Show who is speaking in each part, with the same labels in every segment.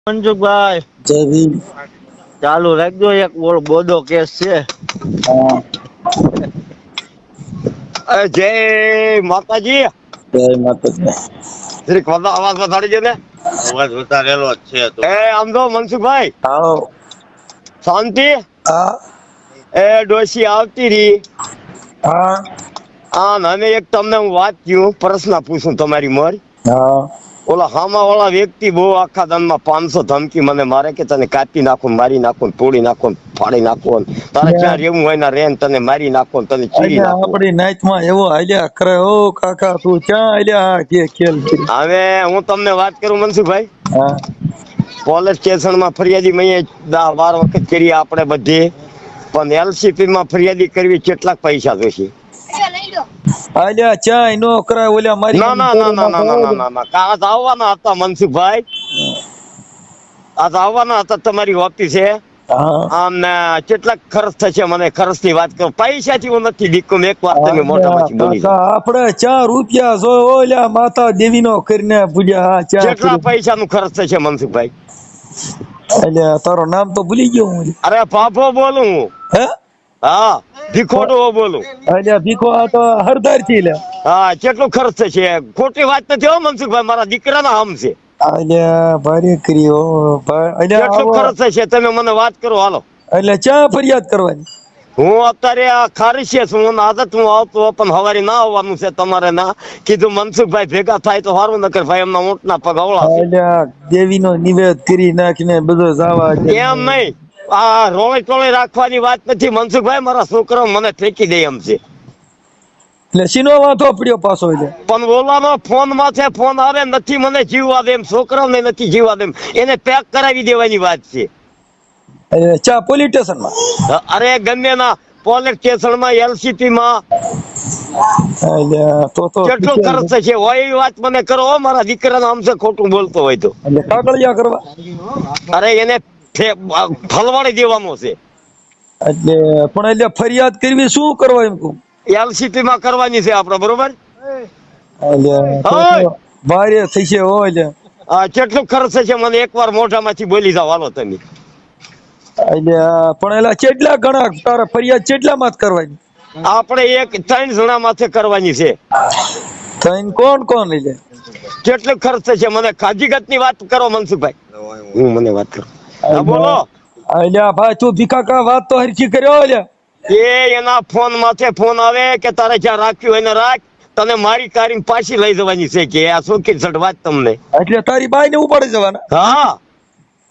Speaker 1: મનસુખભાઈ
Speaker 2: જય ભીમ.
Speaker 1: ચાલુ રાખજો, એક બોધો કેસ છે.
Speaker 2: હા,
Speaker 1: જય માતાજી.
Speaker 2: જય માતાજી.
Speaker 1: જરીક અવાજ વધારી દે ને. અવાજ વધારેલો જ છે તો. આમ તો મનસુખભાઈ
Speaker 2: આવો.
Speaker 1: શાંતિ.
Speaker 2: હા.
Speaker 1: ડોશી આવતી રહી.
Speaker 2: હા.
Speaker 1: અને એક તમને હું વાત કહું, પ્રશ્ન પૂછું તમારી મોર.
Speaker 2: હા.
Speaker 1: ઓલા હામા વાળા વ્યક્તિ બહુ આખા દાનમાં 500 ધમકી મને મારે કે તને કાપી નાખું, મારી નાખું, તોડી નાખું, ફાડી નાખું, તારે ક્યાં રહેવું હોય ના રેન, તને મારી નાખો, તને ચીરી નાખો.
Speaker 2: આપડી નાઈટમાં એવો હાલ્યા કરે. ઓ કાકા તું ક્યાં હાલ્યા? કે ખેલ કરી.
Speaker 1: હવે હું તમને વાત કરું મનસુખભાઈ,
Speaker 2: હા.
Speaker 1: પોલીસ સ્ટેશનમાં ફરિયાદી મેં 10-12 વખત કરી આપણે બધી, પણ એલસીપી માં ફરિયાદી કરવી કેટલાક પૈસા જોશે?
Speaker 2: હાલ્યા ચાય નો કરાય. ઓલા મારી
Speaker 1: ના ના ના ના ના ના ના ના ના, આજ આવવાના હતા મનસુખભાઈ, આજ આવવાના હતા તમારી ઓફિસે. આમને કેટલાક ખર્ચ થશે? મને ખર્ચ ની વાત કરો. પૈસાથી હું નથી દીકરો, એકવાર તમે મોઢામાંથી બોલી જાઓ.
Speaker 2: આપડે 4 રૂપિયા જો ઓલા માતા દેવી નો કરીને પૂજ્યા.
Speaker 1: કેટલા પૈસા નું ખર્ચ થશે મનસુખભાઈ?
Speaker 2: એટલે તારો નામ તો ભૂલી ગયો હું.
Speaker 1: અરે પાપો બોલું હું.
Speaker 2: હે?
Speaker 1: હા, ભીખોડો બોલું.
Speaker 2: એટલે ભીખો આ તો હરદાર થી લે.
Speaker 1: હા, કેટલું ખર્ચ થશે? ખોટી વાત નથી હો મનસુખભાઈ, મારા દીકરાના આમ છે.
Speaker 2: અલ્યા ભારે કર્યો ભાઈ.
Speaker 1: કેટલું ખર્ચ થશે તમે મને વાત કરો હાલો.
Speaker 2: એટલે ચા ફરિયાદ કરવાની?
Speaker 1: હું અત્યારે આ ખારી છું, આદત હું આવતો પણ હવારે ના આવવાનું છે તમારે. ના કીધું મનસુખભાઈ ભેગા થાય તો સારું, નકર ભાઈ એમના ઊંટના પગ અવળા છે.
Speaker 2: દેવી નો નિવેદ કરી નાખીને બધો જવા
Speaker 1: એમ નહીં, આ રોળે ટોળે રાખવાની વાત નથી મનસુખભાઈ, મારા છોકરો મને ફેંકી દે એમ છે.
Speaker 2: એટલે સીનો વાંધો પડ્યો પાછો.
Speaker 1: પણ ઓલાનો ફોન માથે ફોન આવે, નથી મને જીવવા દે એમ, છોકરાને નથી જીવવા દે એમ, એને પેક કરાવી દેવાની વાત છે.
Speaker 2: ચા પોલીસ સ્ટેશન માં?
Speaker 1: અરે ગમે ના પોલીસ સ્ટેશન માં, એલસીપી માં. કેટલો ખર્ચ થશે હોય એવી વાત મને કરો. મારા દીકરાને આમ છે ખોટું બોલતો હોય તો
Speaker 2: કાગળિયા કરવા?
Speaker 1: અરે એને ફલવાડી દેવાનો છે.
Speaker 2: એટલે પણ એટલે ફરિયાદ કરવી શું કરવા એમ કહું?
Speaker 1: એલસીપી માં કરવાની છે આપડે, બરોબર?
Speaker 2: ભારે થશે હોય.
Speaker 1: કેટલું ખર્ચ થશે મને એકવાર મોઢામાંથી બોલી જાવ હાલો તમે.
Speaker 2: પણ એલા કેટલા ગણા તારા ફરિયાદ કેટલા માં કરવાની?
Speaker 1: આપણે 3 જણા માથે કરવાની છે.
Speaker 2: કોણ કોણ લઈ જાય?
Speaker 1: કેટલું ખર્ચ થશે મને હકીકત ની વાત કરો મનસુખભાઈ. હું મને વાત કરું. હા બોલો.
Speaker 2: અલ્યા ભાઈ તું ભીખા વાત તો હરખી કર્યો.
Speaker 1: એના ફોન માથે ફોન આવે કે તારે જ્યાં રાખ્યું એને રાખ, તને મારી કાઢીને પાછી લઈ જવાની છે કે આ શું કે વાત તમને.
Speaker 2: એટલે તારી બાઈ ને ઉપાડી જવાના?
Speaker 1: હા,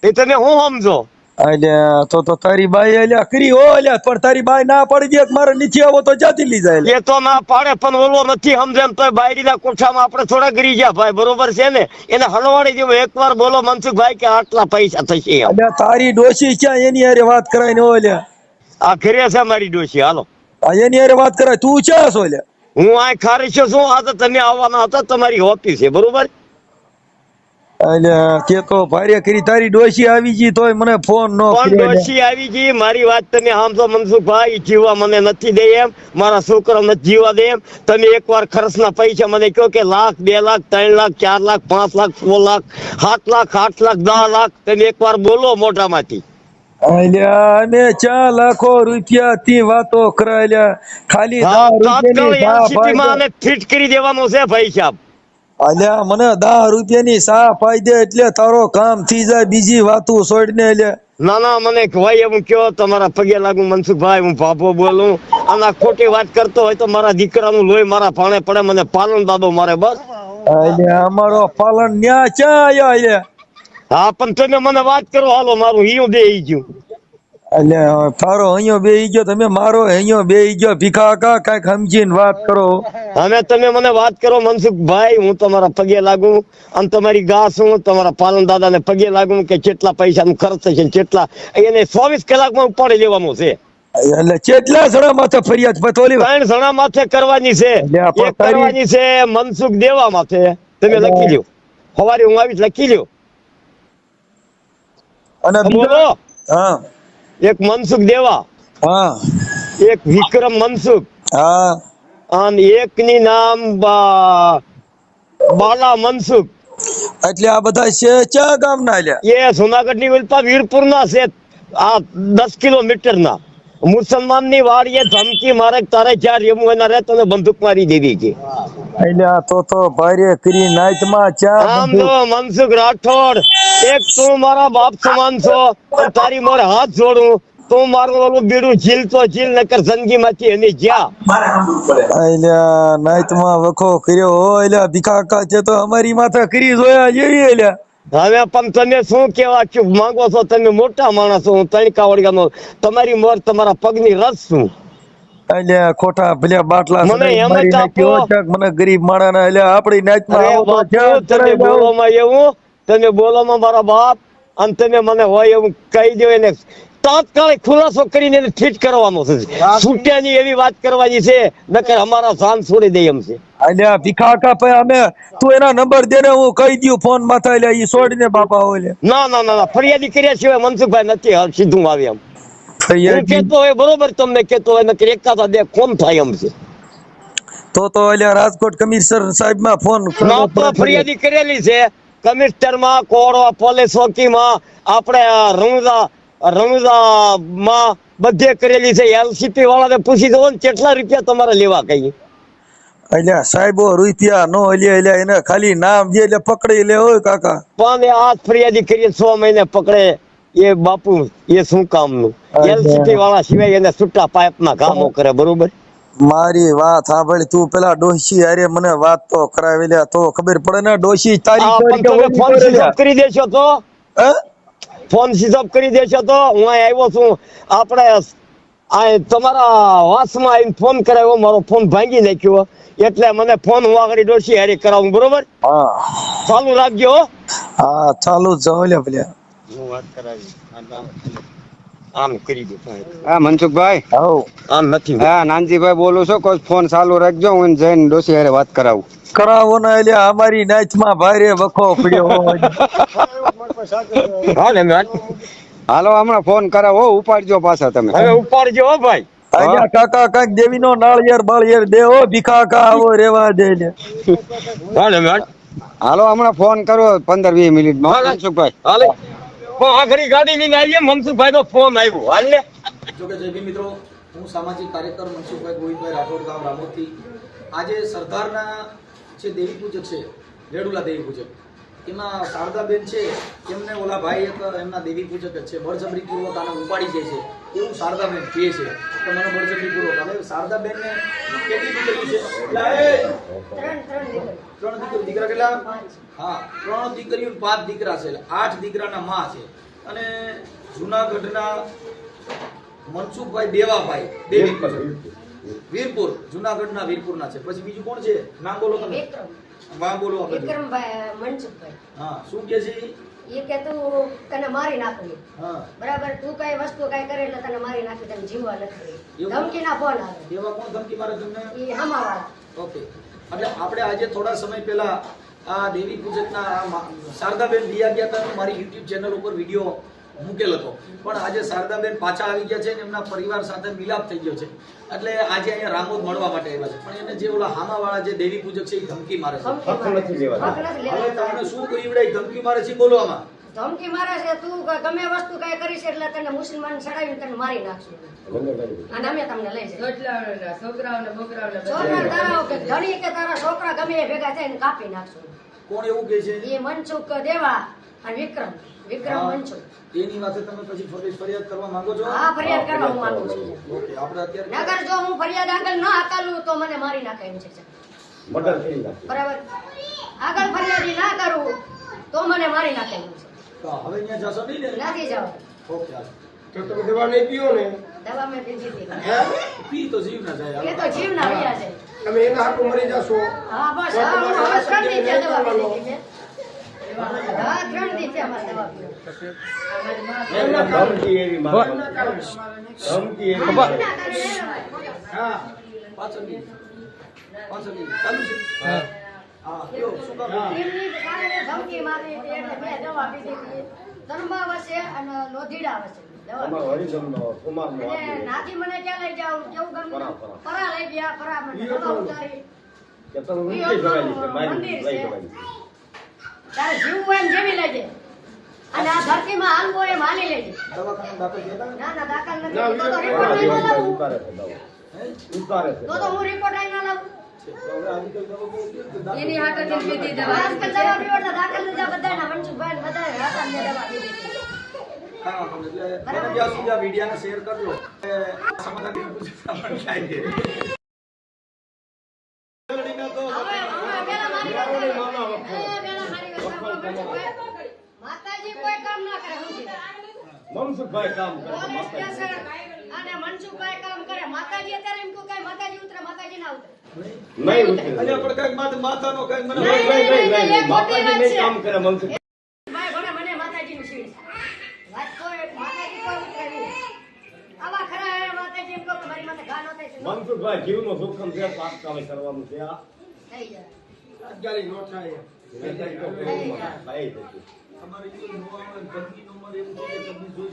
Speaker 1: એ તમે હું સમજો.
Speaker 2: અલ્યા તો તારી બાઈ અલ્યા કરી હો. અલ્યા પણ તારી બાઈ ના પાડી દે મારે નીચે આવો તો જાતી લઈ જાય.
Speaker 1: એ તો ના પાડે પણ ઓલો નથી સમજે એમ, તો બાયડીના કોઠામાં આપણે થોડા ગરી ગયા ભાઈ, બરોબર છે ને? એને હલવાડી દેવો એકવાર. બોલો મનસુખભાઈ કે આટલા પૈસા થશે?
Speaker 2: તારી ડોશી ક્યાં એની હારે વાત કરાય ને? ઓલ્યા
Speaker 1: આ ઘરે છે મારી ડોશી. હાલો
Speaker 2: એની હારે વાત કરાય. તું ક્યાં છો?
Speaker 1: હું આ ખારી છું. આ તો તમે આવવાના હતા, તમારી ઓફિસ છે, બરોબર?
Speaker 2: તે તો ભારે કરી. તારી ડોશી આવી ગઈ તોય મને ફોન નો કર્યો.
Speaker 1: ડોશી આવી ગઈ, મારી વાત તમે સમજો મનસુખભાઈ, જીવવા મને નથી દે એમ, મારા છોકરા નથી જીવવા દે એમ. તમે એકવાર ખર્ચના પૈસા મને કહો કે 1 લાખ, 2 લાખ, 3 લાખ, 4 લાખ, 5 લાખ, 6 લાખ, 7 લાખ, 8 લાખ, 10 લાખ, તમે એકવાર બોલો મોઢામાંથી.
Speaker 2: અને 4 લાખો રૂપિયા થી વાતો કરાયેલા. ખાલી
Speaker 1: ફિટ કરી દેવાનું છે ભાઈ સાહેબ.
Speaker 2: અલ્યા મને 10 રૂપિયાની સા ફાયદે એટલે તારો કામ થઈ જાય. બીજી વાતો છોડને.
Speaker 1: ના ના, મને ભાઈ એમ કયો, તમારા પગે લાગુ મનસુખભાઈ, હું બાપો બોલું. અને ખોટી વાત કરતો હોય તો મારા દીકરાનું લોહી મારા ભાણે પડે, મને પાલન દાદો મારે બસ.
Speaker 2: અમારો પાલન ન્યા ક્યાં?
Speaker 1: હા પણ તમે મને વાત કરો હાલો, મારું હિયું બે ગયું.
Speaker 2: એટલે તારો અહીંયા બેહી ગયો, તમે મારો અહીંયા બેહી ગયો. ભીખા કા કઈક સમજીને વાત કરો.
Speaker 1: અને તમે મને વાત કરો મનસુખભાઈ, હું તમારા પગે લાગુ અને તમારી ગા છું, તમારા પાલન દાદા ને પગે લાગુ કે કેટલા પૈસા નું ખર્ચ થશે, કેટલા એને 24 કલાકમાં ઉપાડી લેવાનું છે. એટલે
Speaker 2: કેટલા જણા માથે ફરિયાદ?
Speaker 1: 3 જણા માથે કરવાની છે. એક કરવાની છે મનસુખ દેવા માથે. તમે લખી લ્યો, સવારે હું આવીશ, લખી લ્યો.
Speaker 2: અને
Speaker 1: બોલો.
Speaker 2: હા,
Speaker 1: એક મનસુખ દેવા,
Speaker 2: હા,
Speaker 1: એક વિક્રમ મનસુખ,
Speaker 2: હા,
Speaker 1: અને એક ની નામ બાલા મનસુખ.
Speaker 2: એટલે આ બધા છે ક્યાં ગામના લ્યા?
Speaker 1: એ જુનાગઢ ની ઉલ્પા વીરપુર ના છે, આ 10 કિલોમીટર ના. મુસલમાન ની વાડીએ ધમકી મારે કે તારે જ્યાં રેવું એના રે તને બંદૂક મારી દેવી કે.
Speaker 2: અલ્યા તો ભારે કરી નાઈટમાં ક્યાં
Speaker 1: આમ
Speaker 2: બંદૂક?
Speaker 1: જો મનસુખ રાઠોડ, એક તું મારા બાપ સમાન છો અને તારી મારે હાથ જોડું, તું મારું ઓલું બીડું ઝીલ તો ઝીલ નકર જિંદગી માંથી એની જ્યાં.
Speaker 2: અલ્યા નાઈટમાં વખો કર્યો હો અલ્યા ભીખા કાકા છે તો અમારી માથે કરી જોયા જેવી અલ્યા.
Speaker 1: હવે પણ તમે શું કેવા માંગો છો? તમે મોટા માણસ છો, હું તણકા વળગાનો, તમારી મોર તમારા પગની રસ છું.
Speaker 2: અલ્યા ખોટા ભલે બાટલા
Speaker 1: મને
Speaker 2: સડાઈ
Speaker 1: એમ જ
Speaker 2: મારી નાખ્યો
Speaker 1: આપો.
Speaker 2: ક્યાંક મને ગરીબ માણસને અલ્યા આપણી નાઈટમાં
Speaker 1: અરે
Speaker 2: આવો તો
Speaker 1: બાપુ,
Speaker 2: ક્યાં
Speaker 1: તમે
Speaker 2: કરાઈ જાવ?
Speaker 1: બોલોમાં એવું, તમે બોલોમાં મારા બાપ, અને તમે મને હોય એવું કહી દો એને તાત્કાલિક ખુલાસો કરીને એને ઠીક કરવાનો છે. છૂટ્યાની એવી વાત કરવાની છે, નકર અમારા જાન છોડી દે એમ છે.
Speaker 2: અલ્યા ભીખા કાકા ભાઈ અમે તું એના નંબર દે ને હું કહી દઉં ફોન માથા અલ્યા ઈ છોડીને બાપા ઓલે
Speaker 1: ના ના ના ના, ફરિયાદી કર્યા સિવાય મનસુખભાઈ નથી સીધું આવે એમ. હું
Speaker 2: ફરિયાદી
Speaker 1: કેતો હોય બરોબર, તમને કેતો હોય નકર એકાદા બે કોમ થાય એમ છે.
Speaker 2: તો અલ્યા રાજકોટ કમિશનર સાહેબ માં ફોન
Speaker 1: ના તો ફરિયાદી કરેલી છે કમિશનર માં, કોડવા પોલીસ ચોકીમાં, આપણે રણુજા માં બધે કરેલી છે. એલસીપી વાળાને પૂછી દો ને કેટલા રૂપિયા તમારે લેવા કઈ.
Speaker 2: અલ્યા સાહેબો રૂપિયા નો અલ્યા અલ્યા એને ખાલી નામ જે એટલે પકડી લે હોય કાકા.
Speaker 1: પણ એ આ ફરિયાદી કરી 6 મહિને પકડે એ બાપુ એ શું કામનું? એલસીપી વાળા સિવાય એને છૂટા પાઇપમાં કામો કરે બરોબર.
Speaker 2: મારી વાત સાંભળ તું પેલા ડોશી અરે મને વાત તો કરાવી લે તો ખબર પડે ને ડોશી તારી
Speaker 1: આ પણ તમે ફોન સ્વિચ ઓફ કરી દેશો તો,
Speaker 2: હે?
Speaker 1: ફોન સ્વિચ ઓફ કરી દેશો તો હું અહીં આવ્યો છું. આપણે આ તમારા વાસમાં આવીને ફોન કરાવ્યો, મારો ફોન ભાંગી નાખ્યો, એટલે મને ફોન હું આગળ ડોશી હારી કરાવું બરોબર.
Speaker 2: હા
Speaker 1: ચાલુ રાખજો હો.
Speaker 2: હા ચાલુ જાવ લે ભલે.
Speaker 1: હું વાત કરાવી આમ કરી દો.
Speaker 3: હા મનસુખભાઈ,
Speaker 2: હાઉ
Speaker 1: આમ નથી.
Speaker 3: હા નાનજીભાઈ બોલું છું, કોઈ ફોન ચાલુ રાખજો, હું જઈને ડોસી હારે વાત કરાવું.
Speaker 2: કરાવો ને અલ્યા અમારી નાચમાં ભારે વખો પડ્યો હોય.
Speaker 1: હા ને મેં
Speaker 3: હાલો હમણાં ફોન કરાવો, ઉપાડજો પાછા તમે.
Speaker 1: હવે ઉપાડજો હો ભાઈ.
Speaker 2: અલ્યા કાકા કાંઈક દેવીનો નાળિયેર બાળિયેર દેવો ભીખા કા આવો રેવા દે ને.
Speaker 1: હા ને મેં
Speaker 3: હાલો હમણાં ફોન કરો 15-20 મિનિટમાં મનસુખભાઈ.
Speaker 1: હાલે પણ આખરી ગાડી લઈને આવીએ. મનસુખભાઈ નો ફોન આવ્યો. હાલ ને
Speaker 4: જો કે જય ભીમ મિત્રો, હું સામાજિક કાર્યકર મનસુખભાઈ ગોવિંદભાઈ રાઠોડ ગામ રામોદથી. આજે સરદારના જે દેવી પૂજક છે, રેડુલા દેવી પૂજક, એમાં શારદાબેન છે, એમને ઓલા ભાઈ એક એમના દેવી પૂજક જ છે, બળજબરીપૂર્વક આને ઉપાડી જાય છે એવું શારદાબેન કહે છે કે મને બળજબરીપૂર્વક. હવે શારદાબેનને કેટલી દીકરી છે? 3 દીકરા. કેટલા? હા 3 દીકરીઓ 5 દીકરા છે, એટલે 8 દીકરાના માં છે. અને જુનાગઢના મનસુખભાઈ દેવાભાઈ દેવી વીરપુર, જુનાગઢના વીરપુરના છે. પછી બીજું કોણ છે? નામ બોલો તમે. વાહ બોલો આપણે.
Speaker 5: વિક્રમભાઈ મનસુખભાઈ.
Speaker 4: હા શું કે છે?
Speaker 5: એ કે તું તને મારી નાખવી.
Speaker 4: હા
Speaker 5: બરાબર, તું કઈ વસ્તુ કઈ કરે એટલે તને મારી નાખી, તને જીવવા નથી.
Speaker 4: એવું?
Speaker 5: ધમકીના ફોન આવે.
Speaker 4: એવા કોણ ધમકી મારે તમને?
Speaker 5: એ હમાવાળા.
Speaker 4: ઓકે, એટલે આપણે આજે થોડા સમય પહેલા આ દેવી પૂજકના શારદાબેન દિયા ગયા હતા, મારી યુટ્યુબ ચેનલ ઉપર વિડીયો મૂકેલ હતો. પણ આજે શારદાબેન પાછા આવી ગયા છે અને એમના પરિવાર સાથે મિલાપ થઈ ગયો છે, એટલે આજે અહીંયા રામોદ મળવા માટે આવ્યા છે. પણ એને જે ઓલા હામાવાળા જે દેવી પૂજક છે એ ધમકી મારે છે.
Speaker 5: ધમકી મારે. હક નથી
Speaker 4: હવે
Speaker 5: લેવા.
Speaker 4: તમને શું કહ્યું એ ધમકી મારે છે? બોલો આમાં.
Speaker 5: ધમકી મારે છે, તું ગમે વસ્તુ કઈ કરીશ એટલે તને મુસલમાન ચડાવીને તને મારી નાખશું અને અમે તમને લઈ જઈએ. છોકરા તારા કે ધણી કે તારા છોકરા ગમે એ ભેગા થઈને કાપી નાખશું.
Speaker 4: કોણ એવું કહે છે?
Speaker 5: એ મનસુખ દેવા અને વિક્રમ
Speaker 4: હા.
Speaker 5: મનસુખ.
Speaker 4: એની વાતે તમે પછી ફરિયાદ કરવા માંગો છો?
Speaker 5: હા ફરિયાદ કરવા હું માંગુ છું.
Speaker 4: ઓકે, આપણે અત્યારે
Speaker 5: નગર જો હું ફરિયાદ આગળ ના હકાલું તો મને મારી નાખે એમ છે. બરાબર, આગળ ફરિયાદી ના કરું તો મને મારી નાખે એમ છે.
Speaker 4: તો હવે અહીંયા જશો નહીં ને?
Speaker 5: નથી જવા.
Speaker 4: ઓકે હાલો.
Speaker 6: તો તમે દવા નહીં પીઓ ને,
Speaker 5: દવા મેં પીધી હતી.
Speaker 4: પી તો જીવ ના જાય.
Speaker 5: એ તો જીવ ના રહ્યા છે.
Speaker 6: તમે એના હાથું મરી જશો.
Speaker 5: હા બસ હા, હું હવે 3 દી થયા દવા પી લીધી મેં. હા 3 દી થયા મારે દવા પીધી.
Speaker 4: હા પાછળની ચાલુ છે. હા કયો શું કામ?
Speaker 5: એમની કારણે ધમકી મારી હતી એટલે મેં દવા પીધી હતી. ધર્માવશે અને લોધીડા વસે દવા. અને નાથી મને ક્યાં લઈ જાવ કેવું ગમે પરા લઈ ગયા. પરા મને દવા ઉતારી. મંદિર છે. તારે જીવવું હોય એમ જીવી લેજે અને આ ધરતીમાં હાલવું હોય એમ હાલી લેજે.
Speaker 4: દવાખાનામાં દાખલ થયા હતા ને?
Speaker 5: ના ના દાખલ નથી. તો તો રિપોર્ટ લઈને ન લાવું. તો તો હું રિપોર્ટ લઈને ન લાવું.
Speaker 4: હવે આજકાલ દવા બહુ ઉપયોગ છે. દાખલ
Speaker 7: એની હાટો થી પીધી દવા.
Speaker 5: આજકાલ દવા પીવડતા દાખલ લીધા બધાના મનસુખભાઈ ને બધાએ હાથાને દવા પીધી.
Speaker 4: હા, એટલે બને ત્યાં સુધી આ વિડીયોને શેર કરજો. સમાધાન પૂછવા થાય છે.
Speaker 5: હવે પેલા મારી વાત સાંભળો. પેલા મારી વાત સાંભળો મનસુખભાઈ. માતાજી કોઈ કામ ના કરે સમજી
Speaker 1: મનસુખભાઈ કામ કરે
Speaker 5: પોલીસ સ્ટેશન અને મનસુખભાઈ કામ કરે. માતાજી અત્યારે એમ કહું કઈ માતાજી ઉતરે માતાજી ના ઉતરે.
Speaker 1: નહીં ઉતરે.
Speaker 4: અલ્યા પણ કઈક માથાનો કઈક મને
Speaker 5: નહીં,
Speaker 1: માતાજી નહીં કામ કરે મનસુખ
Speaker 5: ભાઈ ભલે મને માતાજીનું શીણ છે. વાત કોઈ માતાજી કોઈ ઉતરે નહીં. આવા ખરા હે માતાજી એમ કહું કે મારી માથે ઘા ન થાય છે.
Speaker 1: મનસુખભાઈ જીવનો જોખમ છે પાપ કામે કરવાનું છે આ
Speaker 5: થઈ જાય.
Speaker 6: અત્યારે નો થાય
Speaker 1: થઈ જાય.
Speaker 4: અમારી જો નવા ગંદકી નો મળે એવું છે કે તમને જોઈ